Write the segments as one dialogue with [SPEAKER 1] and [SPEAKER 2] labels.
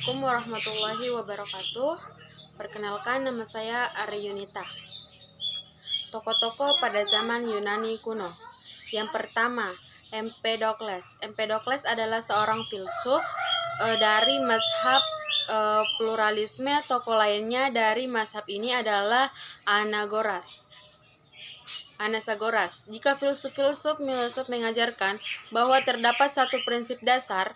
[SPEAKER 1] Assalamualaikum warahmatullahi wabarakatuh. Perkenalkan, nama saya Ari Yunita. Tokoh-tokoh pada zaman Yunani kuno. Yang pertama, Empedokles. Empedokles adalah seorang filsuf dari mazhab pluralisme. Tokoh lainnya dari mazhab ini adalah Anasagoras. Jika filsuf mengajarkan bahwa terdapat satu prinsip dasar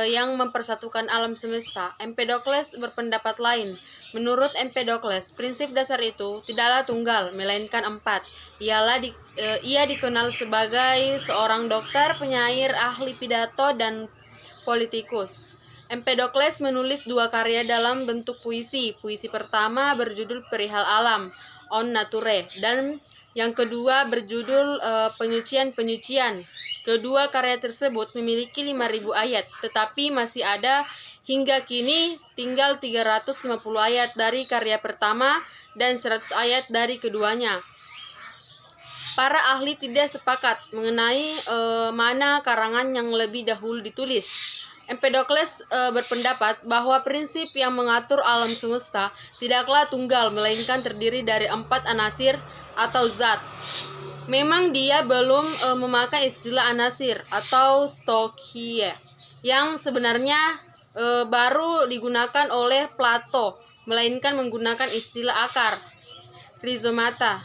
[SPEAKER 1] yang mempersatukan alam semesta, Empedokles berpendapat lain. Menurut Empedokles, prinsip dasar itu tidaklah tunggal, melainkan empat. Ia dikenal sebagai seorang dokter, penyair, ahli pidato, dan politikus. Empedokles menulis dua karya dalam bentuk puisi. Puisi pertama berjudul Perihal Alam, On Nature, dan yang kedua berjudul Penyucian-Penyucian. Kedua karya tersebut memiliki 5.000 ayat, tetapi masih ada hingga kini tinggal 350 ayat dari karya pertama dan 100 ayat dari keduanya. Para ahli tidak sepakat mengenai mana karangan yang lebih dahulu ditulis. Empedokles berpendapat bahwa prinsip yang mengatur alam semesta tidaklah tunggal, melainkan terdiri dari 4 anasir atau zat. Memang dia belum memakai istilah anasir atau stoichia yang sebenarnya baru digunakan oleh Plato, melainkan menggunakan istilah akar, rhizomata.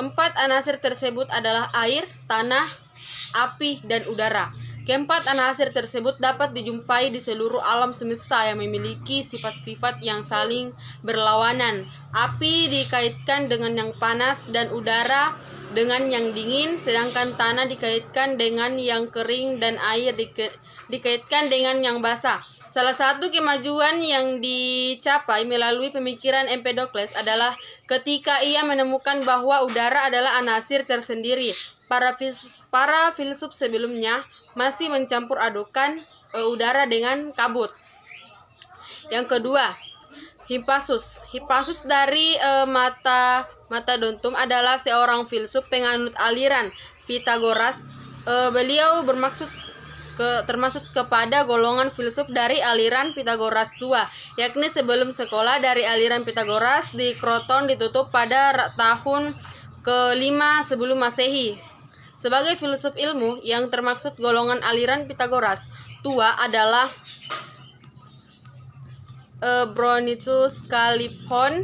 [SPEAKER 1] 4 anasir tersebut adalah air, tanah, api, dan udara. Keempat anasir tersebut dapat dijumpai di seluruh alam semesta yang memiliki sifat-sifat yang saling berlawanan. Api dikaitkan dengan yang panas dan udara dengan yang dingin, sedangkan tanah dikaitkan dengan yang kering dan air dikaitkan dengan yang basah. Salah satu kemajuan yang dicapai melalui pemikiran Empedokles adalah ketika ia menemukan bahwa udara adalah anasir tersendiri. Para filsuf sebelumnya masih mencampur adukan udara dengan kabut. Yang kedua, Hippasus. Hippasus dari Mata-Dontum adalah seorang filsuf penganut aliran Pitagoras. Beliau termasuk kepada golongan filsuf dari aliran Pitagoras tua, yakni sebelum sekolah dari aliran Pitagoras di Kroton ditutup pada tahun ke-5 sebelum Masehi. Sebagai filsuf ilmu yang termaksud golongan aliran Pitagoras tua adalah Bronitus, Kalliphon,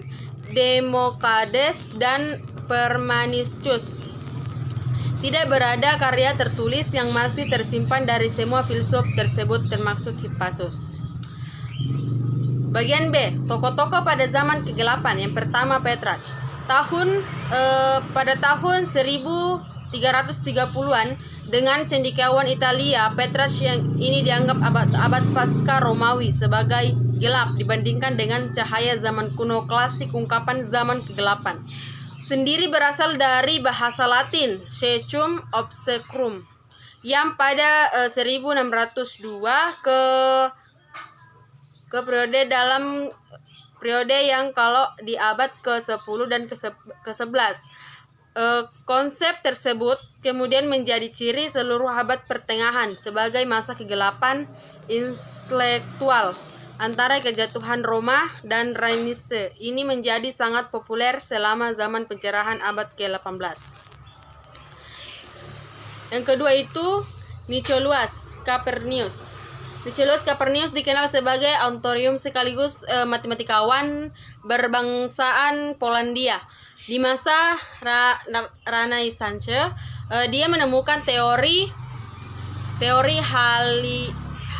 [SPEAKER 1] Demokades, dan Permaniscus. Tidak berada karya tertulis yang masih tersimpan dari semua filsuf tersebut termaksud Hippasus. Bagian B, tokoh-tokoh pada zaman kegelapan. Yang pertama, Petrarch. Pada tahun 1330-an, dengan cendekiawan Italia, Petrarch yang ini dianggap abad pasca Romawi sebagai gelap dibandingkan dengan cahaya zaman kuno klasik ungkapan zaman kegelapan. Sendiri berasal dari bahasa Latin Secum Obscurum yang pada 1602 ke periode yang kalau di abad ke-10 dan ke-11. Konsep tersebut kemudian menjadi ciri seluruh abad pertengahan sebagai masa kegelapan intelektual antara kejatuhan Roma dan Renaissance. Ini menjadi sangat populer selama zaman pencerahan abad ke-18. Yang kedua itu Nicolaus Copernicus. Nicolaus Copernicus dikenal sebagai autorium sekaligus matematikawan berbangsaan Polandia. Di masa Renaissance, dia menemukan teori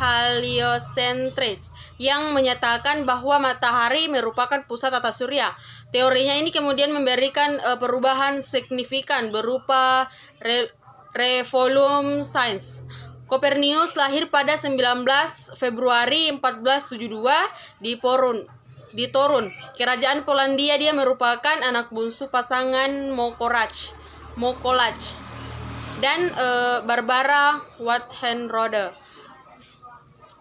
[SPEAKER 1] heliocentris yang menyatakan bahwa matahari merupakan pusat tata surya. Teorinya ini kemudian memberikan perubahan signifikan berupa revolution. Copernicus lahir pada 19 Februari 1472 di Torun, Kerajaan Polandia. Dia merupakan anak bungsu pasangan Mokolaj dan Barbara Wathenrode.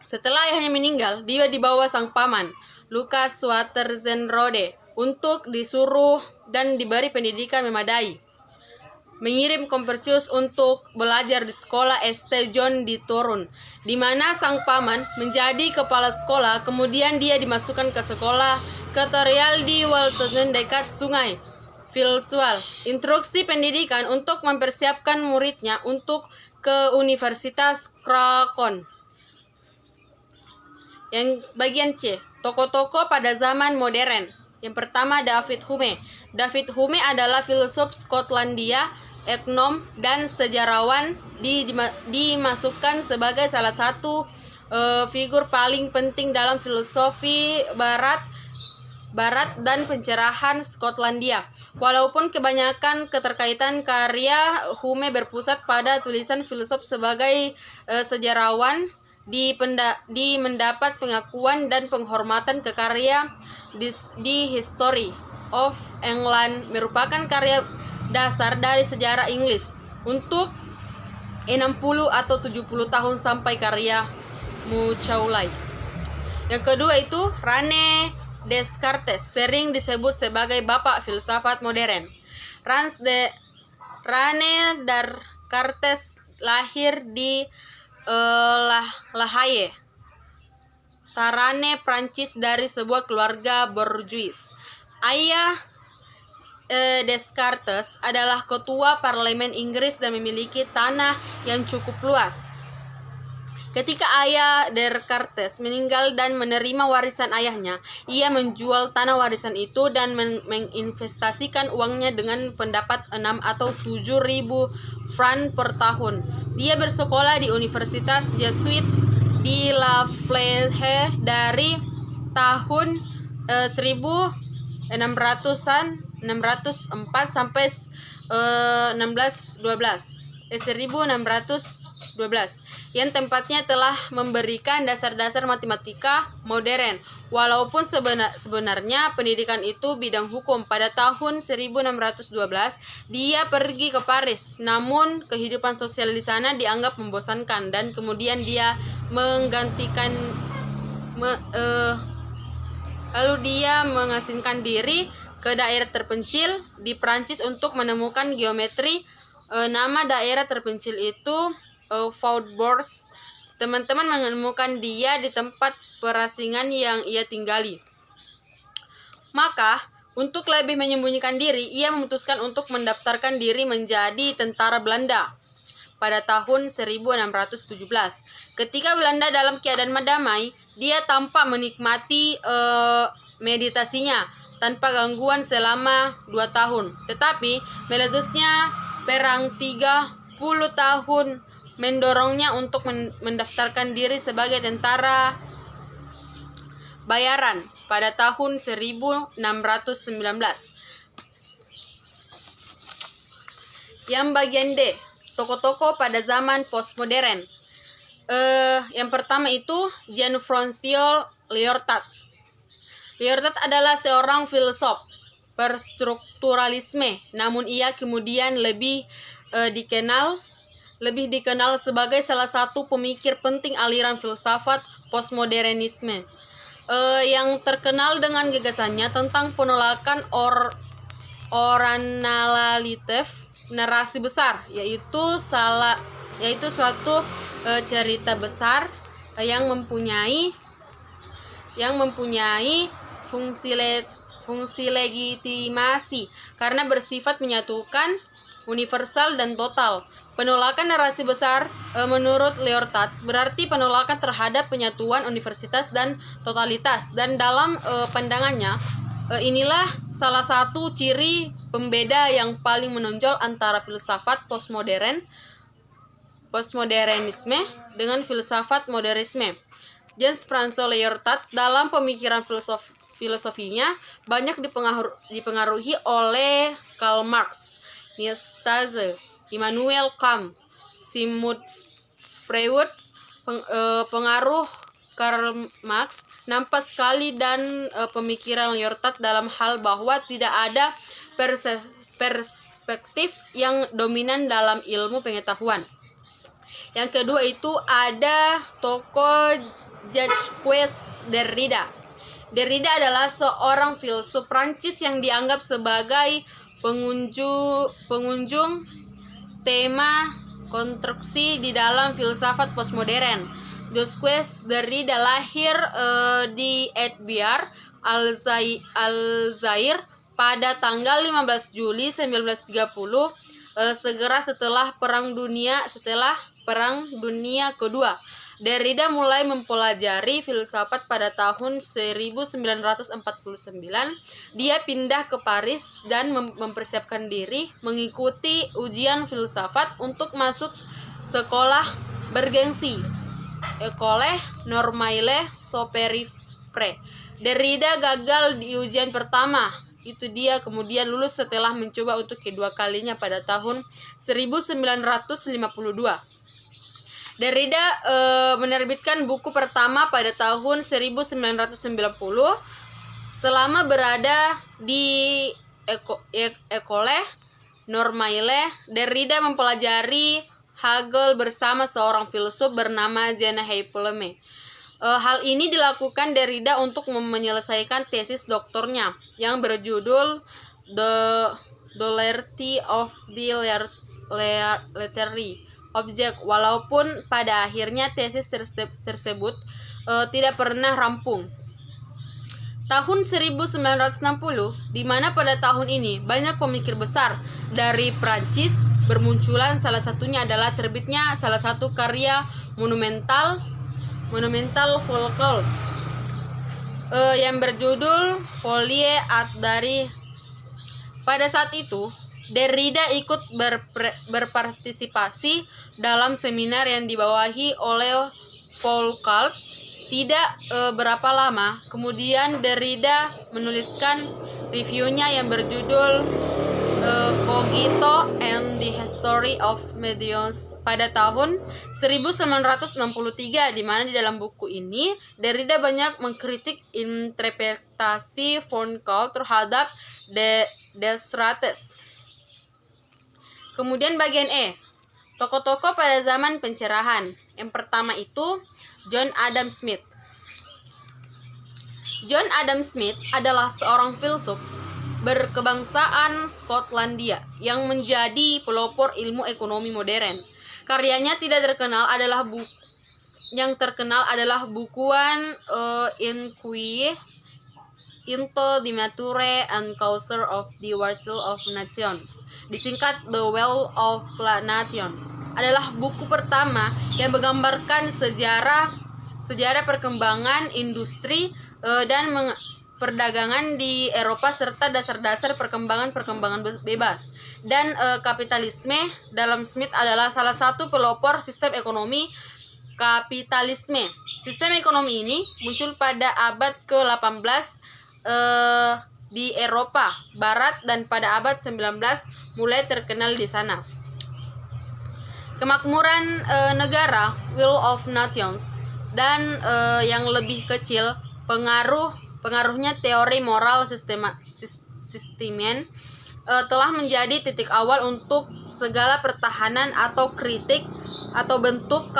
[SPEAKER 1] Setelah ayahnya meninggal, dia dibawa sang paman, Lucas Wathenrode, untuk disuruh dan diberi pendidikan memadai. mengirim Confucius untuk belajar di sekolah St. John di Turun, di mana sang paman menjadi kepala sekolah. Kemudian dia dimasukkan ke sekolah tutorial di Walton dekat sungai Filsual. Instruksi pendidikan untuk mempersiapkan muridnya untuk ke Universitas Krakow. Yang bagian C, tokoh-tokoh pada zaman modern. Yang pertama, David Hume. David Hume adalah filsuf Skotlandia, ekonom dan sejarawan, dimasukkan sebagai salah satu figur paling penting dalam filosofi barat dan pencerahan Skotlandia. Walaupun kebanyakan keterkaitan karya Hume berpusat pada tulisan filsuf, sebagai sejarawan di mendapat pengakuan dan penghormatan ke karya di History of England merupakan karya dasar dari sejarah Inggris untuk 60 atau 70 tahun sampai karya Macaulay. Yang kedua itu Rene Descartes, sering disebut sebagai bapak filsafat modern. Rene Descartes lahir di La Haye, Tarane, Prancis, dari sebuah keluarga borjuis. Ayah Descartes adalah ketua parlemen Inggris dan memiliki tanah yang cukup luas. Ketika ayah Descartes meninggal dan menerima warisan ayahnya, ia menjual tanah warisan itu dan menginvestasikan uangnya dengan pendapat 6 atau 7.000 franc per tahun. Dia bersekolah di Universitas Jesuit di La Flèche dari tahun 1604 sampai 1612, yang tempatnya telah memberikan dasar-dasar matematika modern. Walaupun sebenarnya pendidikan itu bidang hukum. Pada tahun 1612 dia pergi ke Paris, namun kehidupan sosial di sana dianggap membosankan dan kemudian dia lalu dia mengasingkan diri ke daerah terpencil di Prancis untuk menemukan geometri. Nama daerah terpencil itu Faubourg. Teman-teman menemukan dia di tempat perasingan yang ia tinggali. Maka, untuk lebih menyembunyikan diri, ia memutuskan untuk mendaftarkan diri menjadi tentara Belanda pada tahun 1617. Ketika Belanda dalam keadaan damai, dia tampak menikmati meditasinya tanpa gangguan selama 2 tahun. Tetapi meletusnya perang 30 tahun mendorongnya untuk mendaftarkan diri sebagai tentara bayaran pada tahun 1619. Yang bagian D, tokoh-tokoh pada zaman postmodern. Yang pertama itu Jean-François Lyotard. Lyotard adalah seorang filsuf berstrukturalisme, namun ia kemudian lebih dikenal sebagai salah satu pemikir penting aliran filsafat postmodernisme, yang terkenal dengan gagasannya tentang penolakan oralitatif narasi besar, yaitu suatu cerita besar yang mempunyai fungsi legitimasi karena bersifat menyatukan, universal dan total. Penolakan narasi besar menurut Lyotard berarti penolakan terhadap penyatuan, universitas dan totalitas, dan dalam pandangannya inilah salah satu ciri pembeda yang paling menonjol antara filsafat postmodernisme dengan filsafat modernisme. Jean-François Lyotard dalam pemikiran filosofinya banyak dipengaruhi oleh Karl Marx, Nietzsche, Immanuel Kant, Sigmund Freud. Pengaruh Karl Marx nampak sekali dan pemikiran Lyotard dalam hal bahwa tidak ada perspektif yang dominan dalam ilmu pengetahuan. Yang kedua itu ada tokoh Jacques Derrida. Derrida adalah seorang filsuf Prancis yang dianggap sebagai pengunjung tema konstruksi di dalam filsafat postmodern. Jacques Derrida lahir di Edbiar, Aljazair pada tanggal 15 Juli 1930, segera setelah Perang Dunia Kedua. Derrida mulai mempelajari filsafat pada tahun 1949. Dia pindah ke Paris dan mempersiapkan diri mengikuti ujian filsafat untuk masuk sekolah bergengsi, École Normale Supérieure. Derrida gagal di ujian pertama. Itu dia kemudian lulus setelah mencoba untuk kedua kalinya pada tahun 1952. Derrida menerbitkan buku pertama pada tahun 1990. Selama berada di École Normale, Derrida mempelajari Hegel bersama seorang filsuf bernama Jean-Jacques Pelletier. Hal ini dilakukan Derrida untuk menyelesaikan tesis doktornya yang berjudul The Duality of the Literary Object, walaupun pada akhirnya tesis tersebut tidak pernah rampung. Tahun 1960, di mana pada tahun ini banyak pemikir besar dari Prancis bermunculan, salah satunya adalah terbitnya salah satu karya monumental Foucault yang berjudul Folie at Paris. Pada saat itu, Derrida ikut berpartisipasi dalam seminar yang dibawahi oleh Foucault. Tidak berapa lama kemudian Derrida menuliskan reviewnya yang berjudul Cogito and the History of Mediums pada tahun 1963, di mana di dalam buku ini Derrida banyak mengkritik interpretasi Foucault terhadap Descartes. Kemudian bagian E, tokoh-tokoh pada zaman pencerahan. Yang pertama itu John Adam Smith. John Adam Smith adalah seorang filsuf berkebangsaan Skotlandia yang menjadi pelopor ilmu ekonomi modern. Karyanya yang terkenal adalah bukuan Inquiry into the Nature and Causes of the Wealth of Nations, disingkat The Wealth of Nations, adalah buku pertama yang menggambarkan sejarah perkembangan industri dan perdagangan di Eropa serta dasar-dasar perkembangan bebas dan kapitalisme. Dalam Smith adalah salah satu pelopor sistem ekonomi kapitalisme. Sistem ekonomi ini muncul pada abad ke-18 di Eropa Barat dan pada abad 19 mulai terkenal di sana. Kemakmuran negara, Will of Nations, dan yang lebih kecil pengaruhnya teori moral sistemen telah menjadi titik awal untuk segala pertahanan atau kritik atau bentuk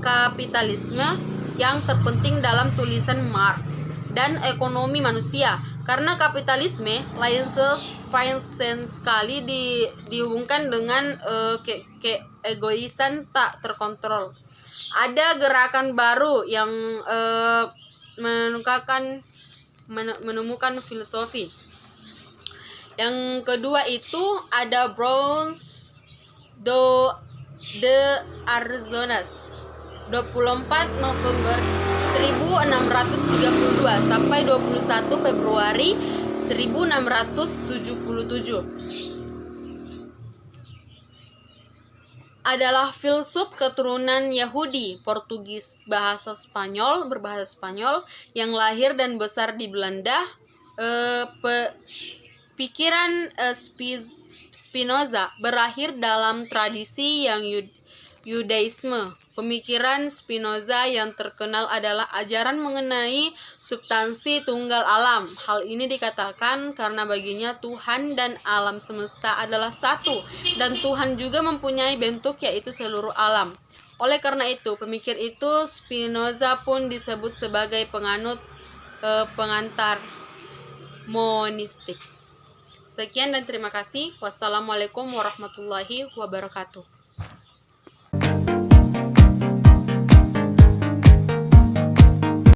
[SPEAKER 1] kapitalisme yang terpenting dalam tulisan Marx dan ekonomi manusia. Karena kapitalisme lain sekali dihubungkan dengan keegoisan tak terkontrol. Ada gerakan baru yang menemukan filosofi. Yang kedua itu ada Bronze de Arzonas, 24 November 1632 sampai 21 Februari 1677. Adalah filsuf keturunan Yahudi Portugis berbahasa Spanyol yang lahir dan besar di Belanda. Pikiran Spinoza berakhir dalam tradisi yang Yudaisme. Pemikiran Spinoza yang terkenal adalah ajaran mengenai substansi tunggal alam. Hal ini dikatakan karena baginya Tuhan dan alam semesta adalah satu, dan Tuhan juga mempunyai bentuk, yaitu seluruh alam. Oleh karena itu, pemikir itu Spinoza pun disebut sebagai pengantar monistik. Sekian dan terima kasih. Wassalamualaikum warahmatullahi wabarakatuh.